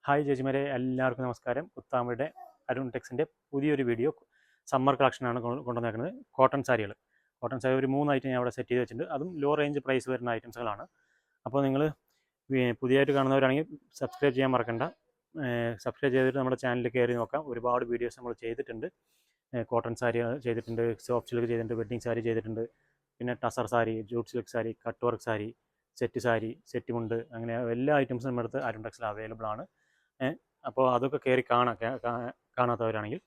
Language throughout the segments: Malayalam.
ഹായ് ചേച്ചിമാരെ, എല്ലാവർക്കും നമസ്കാരം. കുത്താമ്പയുടെ അരുൺ ടെക്സിൻ്റെ പുതിയൊരു വീഡിയോ സമ്മർ കളക്ഷനാണ് കൊണ്ടുവന്നേക്കുന്നത്. കോട്ടൺ സാരി ഒരു 3 ഐറ്റം ഞാൻ അവിടെ സെറ്റ് ചെയ്ത് വെച്ചിട്ടുണ്ട്. അതും ലോ റേഞ്ച് പ്രൈസ് വരുന്ന ഐറ്റംസുകളാണ്. അപ്പോൾ നിങ്ങൾ പുതിയതായിട്ട് കാണുന്നവരാണെങ്കിൽ സബ്സ്ക്രൈബ് ചെയ്യാൻ മറക്കണ്ട. സബ്സ്ക്രൈബ് ചെയ്തിട്ട് നമ്മുടെ ചാനലിൽ കയറി നോക്കാം. ഒരുപാട് വീഡിയോസ് നമ്മൾ ചെയ്തിട്ടുണ്ട്. കോട്ടൺ സാരി ചെയ്തിട്ടുണ്ട്, സോഫ്റ്റ് സിൽക്ക് ചെയ്തിട്ടുണ്ട്, വെഡ്ഡിങ് സാരി ചെയ്തിട്ടുണ്ട്, പിന്നെ tussar sari, jute silk sari, cut work sari, set sari, set മുണ്ട്, അങ്ങനെ എല്ലാ ഐറ്റംസും നമ്മുടെ അടുത്ത് അരുൺ ടെക്സിൽ അവൈലബിൾ ആണ്. അപ്പോൾ അതൊക്കെ കയറി കാണാത്തവരാണെങ്കിൽ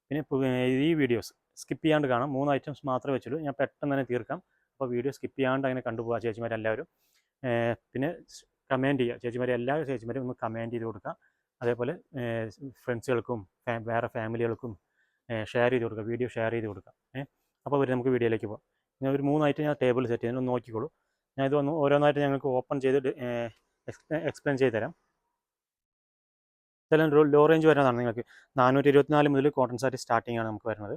പിന്നെ ഈ വീഡിയോസ് സ്കിപ്പ് ചെയ്യാണ്ട് കാണാം. 3 ഐറ്റംസ് മാത്രമേ വെച്ചുള്ളൂ. ഞാൻ പെട്ടെന്ന് തന്നെ തീർക്കാം. അപ്പോൾ വീഡിയോ സ്കിപ്പ് ചെയ്യാണ്ട് അങ്ങനെ കണ്ടുപോകാം ചേച്ചിമാരെല്ലാവരും. പിന്നെ കമൻറ്റ് ചെയ്യുക ചേച്ചിമാരെ, എല്ലാ ചേച്ചിമാരും ഒന്ന് കമൻറ്റ് ചെയ്ത് കൊടുക്കുക. അതേപോലെ ഫ്രണ്ട്സുകൾക്കും വേറെ ഫാമിലികൾക്കും ഷെയർ ചെയ്ത് കൊടുക്കുക, വീഡിയോ ഷെയർ ചെയ്ത് കൊടുക്കുക. അപ്പോൾ നമുക്ക് വീഡിയോയിലേക്ക് പോകാം. ഞാൻ ഒരു 3 ഐറ്റം ഞാൻ ടേബിൾ സെറ്റ് ചെയ്ത് നോക്കിക്കോളൂ. ഞാൻ ഇത് ഓരോന്നായിട്ട് ഞങ്ങൾക്ക് ഓപ്പൺ ചെയ്ത് എക്സ്പ്ലെയിൻ ചെയ്ത് തരാം. ഇതെല്ലാം ലോ റേഞ്ച് വരുന്നതാണ്. നിങ്ങൾക്ക് 424 മുതൽ കോട്ടൺ സാരി സ്റ്റാർട്ടിംഗ് ആണ് നമുക്ക് വരുന്നത്.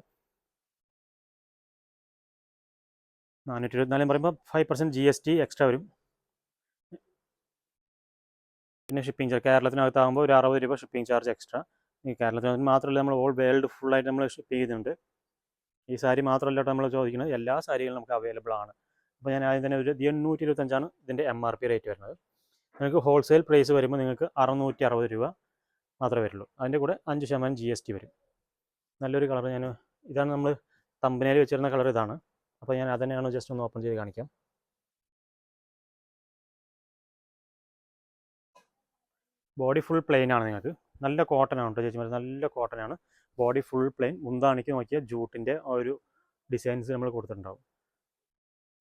424 പറയുമ്പോൾ 5% GST എക്സ്ട്രാ വരും. പിന്നെ ഷിപ്പിംഗ് ചാർജ് കേരളത്തിനകത്താകുമ്പോൾ ഒരു 60 രൂപ ഷിപ്പിംഗ് ചാർജ് എക്സ്ട്രാ. ഈ കേരളത്തിന് മാത്രമല്ല, നമ്മൾ ഓൾ വേൾഡ് ഫുള്ളായിട്ട് നമ്മൾ ഷിപ്പ് ചെയ്യുന്നുണ്ട്. ഈ സാരി മാത്രമല്ല നമ്മൾ ചോദിക്കുന്നത്, എല്ലാ സാരികളും നമുക്ക് അവൈലബിൾ ആണ്. അപ്പോൾ ഞാൻ ആദ്യം തന്നെ ഒരു 825 ഇതിൻ്റെ MRP റേറ്റ് വരുന്നത്. നിങ്ങൾക്ക് ഹോൾസെയിൽ പ്രൈസ് വരുമ്പോൾ നിങ്ങൾക്ക് 660 രൂപ മാത്രമേ വരുള്ളൂ. അതിൻ്റെ കൂടെ 5% GST വരും. നല്ലൊരു കളർ. ഇതാണ് നമ്മൾ തമ്പനയിൽ വെച്ചിരുന്ന കളർ ഇതാണ്. അപ്പോൾ ഞാൻ അതന്നെയാണ് ജസ്റ്റ് ഒന്ന് ഓപ്പൺ ചെയ്ത് കാണിക്കാം. ബോഡി ഫുൾ പ്ലെയിൻ ആണ്. നിങ്ങൾക്ക് നല്ല കോട്ടൺ ആണ് ചേച്ചിമാർ, നല്ല കോട്ടൺ ആണ്. Body full plain. മുന്താണിക്ക് നോക്കിയാൽ ജൂട്ടിൻ്റെ ഒരു ഡിസൈൻസ് നമ്മൾ കൊടുത്തിട്ടുണ്ടാവും.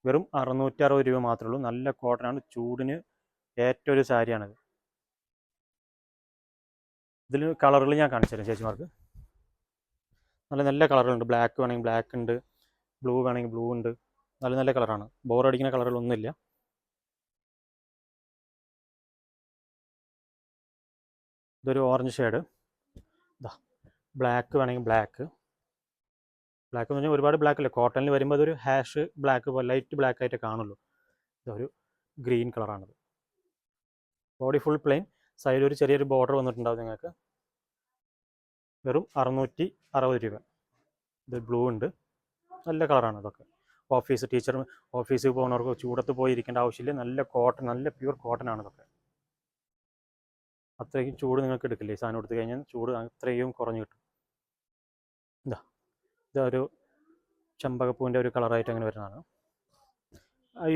വെറും 660 രൂപ മാത്രമേ ഉള്ളൂ. നല്ല കോട്ടൺ ആണ്. ചൂടിന് ഏറ്റവും ഒരു സാരിയാണിത്. ഇതിൽ കളറുകൾ ഞാൻ കാണിച്ചു തരാം ചേച്ചിമാർക്ക്. നല്ല നല്ല കളറുകളുണ്ട്. ബ്ലാക്ക് വേണമെങ്കിൽ ബ്ലാക്ക് ഉണ്ട്, ബ്ലൂ വേണമെങ്കിൽ ബ്ലൂ ഉണ്ട്. നല്ല നല്ല കളറാണ്. ബോറടിക്കുന്ന കളറുകളൊന്നുമില്ല. ഇതൊരു ഓറഞ്ച് ഷെയ്ഡ്. ഇതാ ബ്ലാക്ക് വേണമെങ്കിൽ ബ്ലാക്ക് എന്ന് പറഞ്ഞാൽ ഒരുപാട് ബ്ലാക്ക് അല്ല. കോട്ടണിൽ വരുമ്പോൾ അതൊരു ഹാഷ് ബ്ലാക്ക് പോലെ ലൈറ്റ് ബ്ലാക്ക് ആയിട്ട് കാണുള്ളൂ. ഇതൊരു ഗ്രീൻ കളറാണിത്. Body full plain. സൈഡിൽ ഒരു ചെറിയൊരു ബോർഡർ വന്നിട്ടുണ്ടാവും നിങ്ങൾക്ക്. വെറും 660 രൂപ. ഇത് ബ്ലൂ ഉണ്ട്. നല്ല കളറാണ് ഇതൊക്കെ. ഓഫീസിൽ പോകുന്നവർക്ക് ചൂടത്ത് പോയി ഇരിക്കേണ്ട ആവശ്യമില്ല. നല്ല കോട്ടൺ, നല്ല പ്യൂർ കോട്ടൺ ആണ് ഇതൊക്കെ. അത്രയ്ക്കും ചൂട് നിങ്ങൾക്ക് എടുക്കില്ല. ഈ സാധനം എടുത്തു കഴിഞ്ഞാൽ ചൂട് അത്രയും കുറഞ്ഞു കിട്ടും. ഇതൊരു ചെമ്പകപ്പൂവിൻ്റെ ഒരു കളറായിട്ട് അങ്ങനെ വരുന്നതാണ്.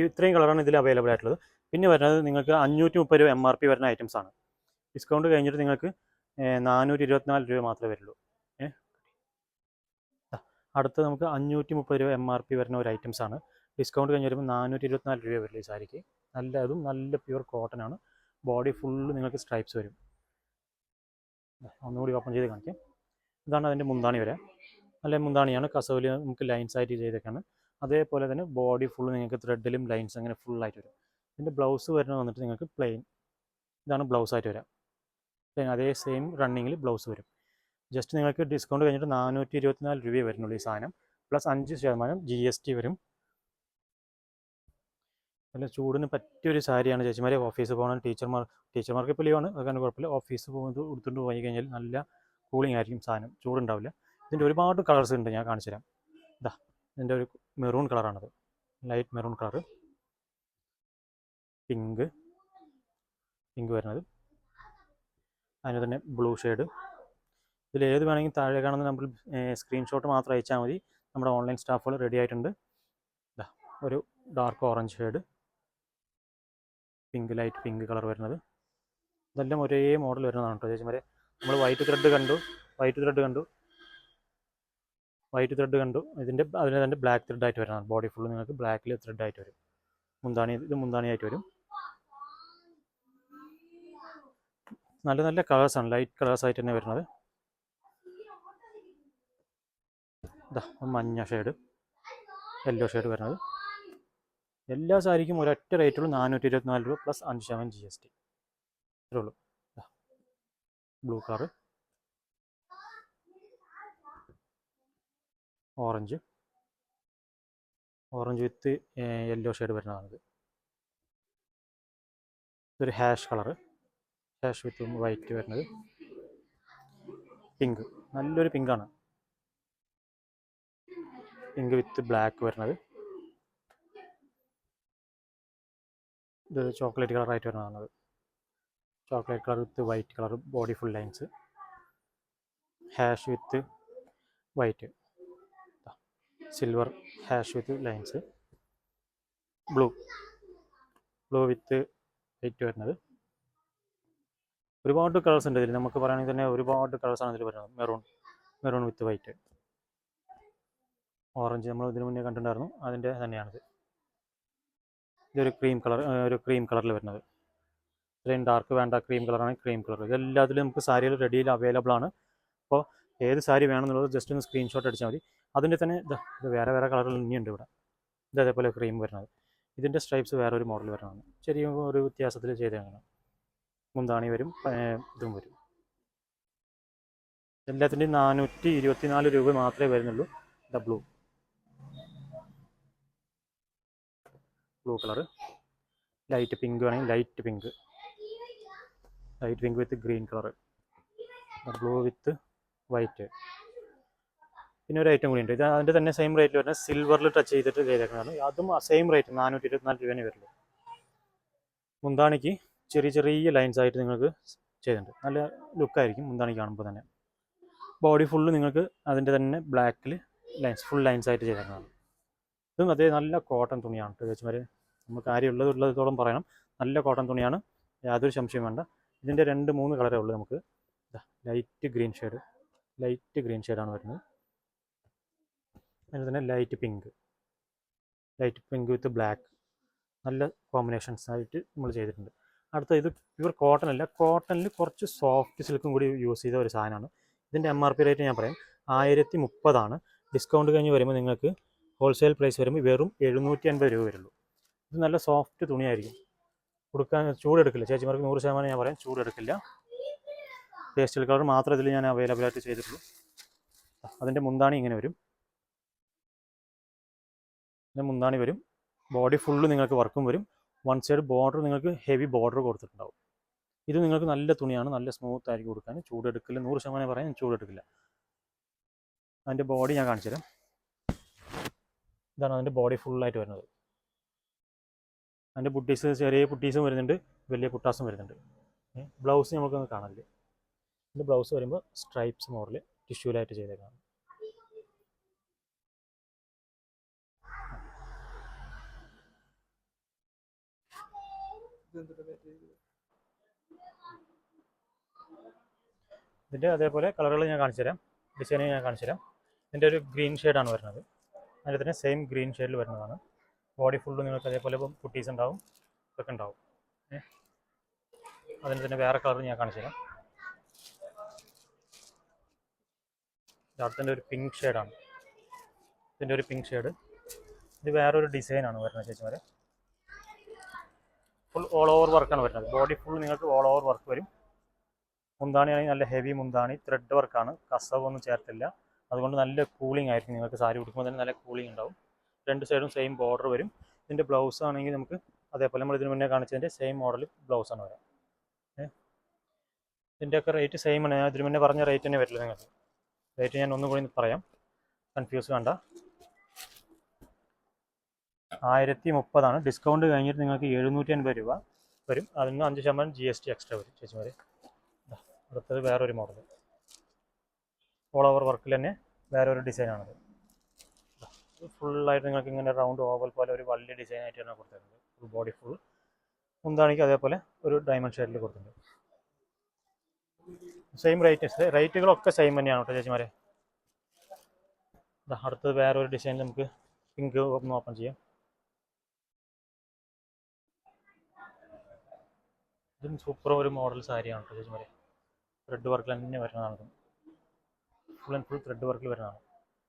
ഇത്രയും കളറാണ് ഇതിൽ അവൈലബിൾ ആയിട്ടുള്ളത്. പിന്നെ വരുന്നത് നിങ്ങൾക്ക് 530 രൂപ MRP വരുന്ന ഐറ്റംസ് ആണ്. ഡിസ്കൗണ്ട് കഴിഞ്ഞിട്ട് നിങ്ങൾക്ക് 424 രൂപ മാത്രമേ വരുള്ളൂ. അടുത്ത് നമുക്ക് 530 രൂപ MRP വരുന്ന ഒരു ഐറ്റംസ് ആണ്. ഡിസ്കൗണ്ട് കഴിഞ്ഞ് വരുമ്പോൾ 424 രൂപ വരില്ല ഈ സാരിക്ക്. നല്ല പ്യൂർ കോട്ടൺ ആണ്. ബോഡി ഫുള്ള് നിങ്ങൾക്ക് സ്ട്രൈപ്സ് വരും. ഒന്നുകൂടി ഓപ്പൺ ചെയ്ത് കാണിക്കാം. ഇതാണ് അതിൻ്റെ മുന്താണി വരെ. നല്ല മുന്താണിയാണ്. കസവിൽ നമുക്ക് ലൈൻസ് ആയിട്ട് ചെയ്തേക്കാണ്. അതേപോലെ തന്നെ ബോഡി ഫുള്ള് നിങ്ങൾക്ക് ത്രെഡിലും ലൈൻസ് അങ്ങനെ ഫുള്ളായിട്ട് വരും. ഇതിൻ്റെ ബ്ലൗസ് വരുന്നത് വന്നിട്ട് നിങ്ങൾക്ക് പ്ലെയിൻ. ഇതാണ് ബ്ലൗസ് ആയിട്ട് വരാം. അതേ സെയിം റണ്ണിങ്ങിൽ ബ്ലൗസ് വരും. ജസ്റ്റ് നിങ്ങൾക്ക് ഡിസ്കൗണ്ട് കഴിഞ്ഞിട്ട് 424 രൂപയെ വരുന്നുള്ളൂ ഈ സാധനം. പ്ലസ് 5% GST വരും. നല്ല ചൂടിന് പറ്റിയൊരു സാരിയാണ് ചേച്ചിമാരെ. ഓഫീസിൽ പോകണം, ടീച്ചർമാർക്ക് ഇപ്പോൾ ലീവാണ്, അതാണ് കുഴപ്പമില്ല. ഓഫീസിൽ പോകുന്നത് എടുത്തുകൊണ്ട് പോയി കഴിഞ്ഞാൽ നല്ല കൂളിംഗ് ആയിരിക്കും സാധനം, ചൂടുണ്ടാവില്ല. ഇതിൻ്റെ ഒരുപാട് കളേഴ്സ് ഉണ്ട്, ഞാൻ കാണിച്ചു തരാം. ഇതാ ഇതിൻ്റെ ഒരു മെറൂൺ കളറാണത്. Light maroon colour. പിങ്ക് വരുന്നത്. അതിന് തന്നെ ബ്ലൂ ഷെയ്ഡ്. ഇതിൽ ഏത് വേണമെങ്കിൽ താഴെ കാണുന്ന നമ്പറിൽ സ്ക്രീൻഷോട്ട് മാത്രം അയച്ചാൽ മതി. നമ്മുടെ ഓൺലൈൻ സ്റ്റാഫുകൾ റെഡി ആയിട്ടുണ്ട്. ഒരു dark orange shade, light pink colour വരുന്നത്. ഇതെല്ലാം ഒരേ മോഡൽ വരുന്നതാണ് കേട്ടോ ചേച്ചിമാരെ. നമ്മൾ വൈറ്റ് ത്രെഡ് കണ്ടു. അതിന് തന്നെ ബ്ലാക്ക് ത്രെഡ് ആയിട്ട് വരുന്നതാണ്. ബോഡി ഫുള്ള് നിങ്ങൾക്ക് ബ്ലാക്കിൽ ത്രെഡ് ആയിട്ട് വരും. മുന്താണിയായിട്ട് വരും. നല്ല നല്ല കളേഴ്സാണ്, ലൈറ്റ് കളേഴ്സ് ആയിട്ട് തന്നെ വരുന്നത്. മഞ്ഞ ഷെയ്ഡ്, യെല്ലോ ഷെയ്ഡ് വരുന്നത്. എല്ലാ സാരിക്കും ഒരൊറ്റ റേറ്റുള്ളൂ, 424 രൂപ പ്ലസ് 5% GST. ഇത്രേ ഉള്ളൂ. Blue colour, orange with yellow shade വരുന്നതാണിത്. ഇതൊരു hash colour. Hash with white വരുന്നത്. പിങ്ക്, നല്ലൊരു പിങ്കാണ്. പിങ്ക് വിത്ത് ബ്ലാക്ക് വരുന്നത്. ഇത് ചോക്ലേറ്റ് കളറായിട്ട് വരുന്നതാണ്. Chocolate colour with white colour body full lines. Hash with white, silver hash with lines. Blue with white വരുന്നത്. ഒരുപാട് കളേഴ്സ് ഉണ്ട് ഇതിൽ. നമുക്ക് പറയുകയാണെങ്കിൽ തന്നെ ഒരുപാട് കളേഴ്സാണ് ഇതിൽ വരുന്നത്. മെറൂൺ വിത്ത് വൈറ്റ്. ഓറഞ്ച് നമ്മൾ ഇതിനു മുന്നേ കണ്ടിട്ടുണ്ടായിരുന്നു, അതിൻ്റെ തന്നെയാണിത്. ഇതൊരു ക്രീം കളറിൽ വരുന്നത്. ഇത്രയും ഡാർക്ക് വേണ്ട ക്രീം കളറാണ് ക്രീം കളർ. ഇതെല്ലാത്തിലും നമുക്ക് സാരികൾ റെഡിയിൽ അവൈലബിൾ ആണ്. അപ്പോൾ ഏത് സാരി വേണമെന്നുള്ളത് ജസ്റ്റ് ഒന്ന് സ്ക്രീൻഷോട്ട് അടിച്ചാൽ മതി. അതിൻ്റെ തന്നെ ഇത് വേറെ കളറുകൾ ഇനിയുണ്ട് ഇവിടെ. ഇത് അതേപോലെ ക്രീം വരുന്നത്. ഇതിൻ്റെ സ്ട്രൈപ്സ് വേറെ ഒരു മോഡൽ വരുന്നതാണ്. ചെറിയ ഒരു വ്യത്യാസത്തിൽ ചെയ്തതാണ്. മുന്താണി വരും, ഇതും വരും. എല്ലാത്തിൻ്റെയും 424 രൂപ മാത്രമേ വരുന്നുള്ളൂ. Blue colour. ലൈറ്റ് പിങ്ക് വേണമെങ്കിൽ ലൈറ്റ് പിങ്ക് വിത്ത് ഗ്രീൻ കളർ. ബ്ലൂ വിത്ത് വൈറ്റ്. പിന്നെ ഒരു ഐറ്റം കൂടി ഉണ്ട്. ഇത് അതിൻ്റെ തന്നെ സെയിം റേറ്റിൽ വരുന്നത് സിൽവറിൽ ടച്ച് ചെയ്തിട്ട് ചെയ്തേക്കുന്നതാണ്. അതും സെയിം റേറ്റ് 424 രൂപേനെ വരുള്ളൂ. മുന്താണിക്ക് ചെറിയ ലൈൻസ് ആയിട്ട് നിങ്ങൾക്ക് ചെയ്തിട്ടുണ്ട്. നല്ല ലുക്കായിരിക്കും മുന്താണി കാണുമ്പോൾ തന്നെ. ബോഡി ഫുള്ള് നിങ്ങൾക്ക് അതിൻ്റെ തന്നെ ബ്ലാക്കിൽ ഫുൾ ലൈൻസ് ആയിട്ട് ചെയ്തേക്കുന്നതാണ്. ഇതും അതേ നല്ല കോട്ടൺ തുണിയാണ്. ചേച്ചിമാർ നമുക്ക് കാര്യമുള്ളതുള്ളത്തോളം പറയണം. നല്ല കോട്ടൺ തുണിയാണ്, യാതൊരു സംശയം വേണ്ട. ഇതിൻ്റെ 2-3 കളറേ ഉള്ളൂ നമുക്ക്. ലൈറ്റ് ഗ്രീൻ ഷെയ്ഡാണ് വരുന്നത്. അതിൽ തന്നെ ലൈറ്റ് പിങ്ക് വിത്ത് ബ്ലാക്ക്. നല്ല കോമ്പിനേഷൻസ് ആയിട്ട് നമ്മൾ ചെയ്തിട്ടുണ്ട്. അടുത്ത ഇത് പ്യുവർ കോട്ടൺ അല്ല, കോട്ടണിൽ കുറച്ച് സോഫ്റ്റ് സിൽക്കും കൂടി യൂസ് ചെയ്ത ഒരു സാധനമാണ്. ഇതിൻ്റെ MRP റേറ്റ് ഞാൻ പറയാം 1030 ആണ്. ഡിസ്കൗണ്ട് കഴിഞ്ഞ് വരുമ്പോൾ നിങ്ങൾക്ക് ഹോൾസെയിൽ പ്രൈസ് വരുമ്പോൾ വെറും 750 രൂപ വരുള്ളൂ. ഇത് നല്ല സോഫ്റ്റ് തുണിയായിരിക്കും. കൊടുക്കാൻ ചൂടെടുക്കില്ല. ചേച്ചിമാർക്ക് 100% ഞാൻ പറയാം ചൂടെടുക്കില്ല. പേസ്റ്റൽ കളർ മാത്രം ഇതിൽ ഞാൻ അവൈലബിൾ ആയിട്ട് ചെയ്തിട്ടുള്ളൂ. അതിൻ്റെ മുന്താണി ഇങ്ങനെ വരും. ബോഡി ഫുള്ള് നിങ്ങൾക്ക് വർക്കും വരും. വൺ സൈഡ് ബോർഡർ നിങ്ങൾക്ക് ഹെവി ബോർഡർ കൊടുത്തിട്ടുണ്ടാവും. ഇത് നിങ്ങൾക്ക് നല്ല തുണിയാണ്, നല്ല സ്മൂത്ത് ആയിരിക്കും കൊടുക്കാൻ. ചൂടെടുക്കില്ല, 100% പറയാൻ ചൂടെടുക്കില്ല. അതിൻ്റെ ബോഡി ഞാൻ കാണിച്ചു തരാം. ഇതാണ് അതിൻ്റെ ബോഡി ഫുള്ളായിട്ട് വരുന്നത്. അതിൻ്റെ പുട്ടീസ്, ചെറിയ പുട്ടീസും വരുന്നുണ്ട്, വലിയ പുട്ടാസും വരുന്നുണ്ട്. ബ്ലൗസ് നമുക്കൊന്ന് കാണാനില്ല. ഇതിൻ്റെ ബ്ലൗസ് വരുമ്പോൾ സ്ട്രൈപ്സ് മോഡൽ ടിഷ്യൂലായിട്ട് ചെയ്തേക്കാം. ഇതിൻ്റെ അതേപോലെ കളറുകൾ ഞാൻ കാണിച്ചു തരാം, ഡിസൈനിങ് ഞാൻ കാണിച്ചു തരാം. ഇതിൻ്റെ ഒരു ഗ്രീൻ ഷെയ്ഡാണ് വരുന്നത്. അതിൻ്റെ തന്നെ സെയിം ഗ്രീൻ ഷെയ്ഡിൽ വരുന്നതാണ്. ബോഡി ഫുള്ള് നിങ്ങൾക്ക് അതേപോലെ പുട്ടീസ് ഉണ്ടാവും, ഇതൊക്കെ ഉണ്ടാവും. അതിന് തന്നെ വേറെ കളർ ഞാൻ കാണിച്ചു തരാം. അടുത്തതിൻ്റെ ഒരു പിങ്ക് ഷെയ്ഡാണ്. ഇതിൻ്റെ ഒരു പിങ്ക് ഷെയ്ഡ്. ഇത് വേറൊരു ഡിസൈനാണ് വരുന്നത് ചേച്ചിമാരെ. ഫുൾ ഓൾ ഓവർ വർക്കാണ് വരുന്നത്. ബോഡി ഫുൾ നിങ്ങൾക്ക് ഓൾ ഓവർ വർക്ക് വരും. മുന്താണി ആണെങ്കിൽ നല്ല ഹെവി മുന്താണി, ത്രെഡ് വർക്കാണ്, കസവൊന്നും ചേർത്തില്ല. അതുകൊണ്ട് നല്ല കൂളിംഗ് ആയിരിക്കും. നിങ്ങൾക്ക് സാരി ഉടുക്കുമ്പോൾ തന്നെ നല്ല കൂളിംഗ് ഉണ്ടാവും. 2 സൈഡും സെയിം ബോർഡർ വരും. ഇതിൻ്റെ ബ്ലൗസ് ആണെങ്കിൽ നമുക്ക് അതേപോലെ നമ്മൾ ഇതിന് മുന്നേ കാണിച്ചതിൻ്റെ സെയിം മോഡൽ ബ്ലൗസാണ് വരാം. ഇതിൻ്റെയൊക്കെ റേറ്റ് സെയിം ആണ്. ഞാൻ ഇതിന് മുന്നേ പറഞ്ഞ റേറ്റ് തന്നെ വരില്ല നിങ്ങൾക്ക്. റേറ്റ് ഞാൻ ഒന്നും കൂടി പറയാം, കൺഫ്യൂസ് വേണ്ട. 1030 ആണ്. ഡിസ്കൗണ്ട് കഴിഞ്ഞിട്ട് നിങ്ങൾക്ക് 750 രൂപ വരും. അതിന് 5% GST എക്സ്ട്രാ വരും ചേച്ചിമാർ. അടുത്തത് വേറൊരു മോഡൽ, ഓൾ ഓവർ വർക്കിൽ തന്നെ വേറൊരു ഡിസൈനാണത്. ഫുള്ളായിട്ട് നിങ്ങൾക്ക് ഇങ്ങനെ റൗണ്ട് ഓവൽ പോലെ ഒരു വലിയ ഡിസൈൻ ആയിട്ടാണ് കൊടുത്തിട്ടുണ്ട്. Full body full. മുന്താണിക്ക് അതേപോലെ ഒരു ഡയമണ്ട് ഷേഡിൽ കൊടുത്തിട്ടുണ്ട്. സെയിം റേറ്റുകളൊക്കെ സെയിം തന്നെയാണ് കേട്ടോ ചേച്ചിമാരെ. അടുത്തത് വേറൊരു ഡിസൈൻ നമുക്ക് പിങ്ക് ഒന്ന് ഓപ്പൺ ചെയ്യാം. ഇതും സൂപ്പർ ഒരു മോഡൽ സാരിയാണ് കേട്ടോ ചേച്ചിമാരെ. ത്രെഡ് വർക്കിൽ തന്നെ വരുന്നതാണ്. ഫുൾ ആൻഡ് ഫുൾ ത്രെഡ് വർക്കിൽ വരുന്നതാണ്.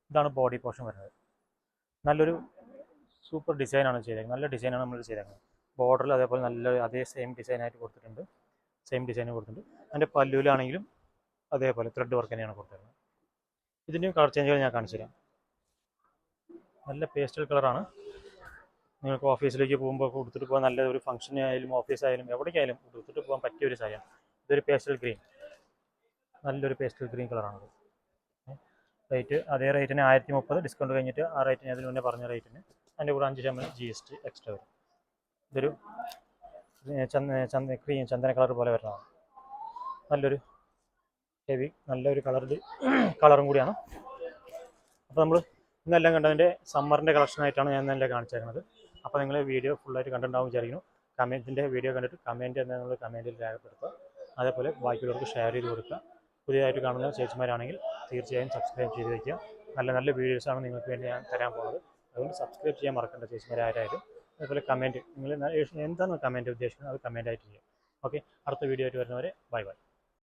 ഇതാണ് ബോഡി പോർഷൻ വരുന്നത്. നല്ലൊരു സൂപ്പർ ഡിസൈനാണ് ചെയ്തേക്കുന്നത്. നല്ല ഡിസൈനാണ് നമ്മൾ ചെയ്തേക്കുന്നത്. ബോർഡറിൽ അതേപോലെ നല്ല അതേ സെയിം ഡിസൈനായിട്ട് കൊടുത്തിട്ടുണ്ട്. അതിൻ്റെ പല്ലുവിലാണെങ്കിലും അതേപോലെ ത്രെഡ് വർക്ക് തന്നെയാണ് കൊടുത്തിരുന്നത്. ഇതിൻ്റെയും കളർ ചേഞ്ചുകൾ ഞാൻ കാണിച്ചു തരാം. നല്ല പേസ്റ്റൽ കളറാണ്. നിങ്ങൾക്ക് ഓഫീസിലേക്ക് പോകുമ്പോൾ കൊടുത്തിട്ട് പോകാൻ നല്ല ഒരു ഫംഗ്ഷനായാലും ഓഫീസായാലും എവിടേക്കായാലും കൊടുത്തിട്ട് പോകാൻ പറ്റിയ ഒരു സാരിയാണ്. ഇതൊരു പേസ്റ്റൽ ഗ്രീൻ, നല്ലൊരു പേസ്റ്റൽ ഗ്രീൻ കളറാണത്. റേറ്റ് അതേ റേറ്റിന് 1030, ഡിസ്കൗണ്ട് കഴിഞ്ഞിട്ട് ആ റേറ്റിന് അതിന് മുന്നേ പറഞ്ഞ റേറ്റിന് അതിൻ്റെ കൂടെ 5% GST എക്സ്ട്രാ വരും. ഇതൊരു ചന്ദന കളർ പോലെ വരുന്നതാണ്. നല്ലൊരു ഹെവി നല്ലൊരു കളറും കൂടിയാണ്. അപ്പോൾ നമ്മൾ ഇന്നെല്ലാം കണ്ടതിൻ്റെ സമ്മറിൻ്റെ കളക്ഷനായിട്ടാണ് ഞാൻ ഇന്നെല്ലാം കാണിച്ചേക്കുന്നത്. അപ്പോൾ നിങ്ങൾ വീഡിയോ ഫുള്ളായിട്ട് കണ്ടിട്ടുണ്ടാവും വിചാരിക്കുന്നു. കമൻറ്റിൻ്റെ വീഡിയോ കണ്ടിട്ട് കമൻറ്റ് എന്താ നിങ്ങൾ കമൻറ്റിൽ രേഖപ്പെടുത്തുക. അതേപോലെ ബാക്കിയുള്ളവർക്ക് ഷെയർ ചെയ്ത് കൊടുക്കുക. പുതിയതായിട്ട് കാണുന്ന ചേച്ചിമാരാണെങ്കിൽ തീർച്ചയായും സബ്സ്ക്രൈബ് ചെയ്ത് വയ്ക്കുക. നല്ല നല്ല വീഡിയോസാണ് നിങ്ങൾക്ക് വേണ്ടി ഞാൻ തരാൻ പോകുന്നത്. അതുകൊണ്ട് സബ്സ്ക്രൈബ് ചെയ്യാൻ മറക്കേണ്ട ചേച്ചിമാരായാലും. അതേപോലെ കമൻറ്റ് നിങ്ങൾ എന്താണ് കമൻറ്റ് ഉദ്ദേശിക്കുന്നത് അത് കമൻറ്റായിട്ട് ചെയ്യുക. ഓക്കെ, അടുത്ത വീഡിയോ ആയിട്ട് വരുന്നവരെ ബൈ ബൈ.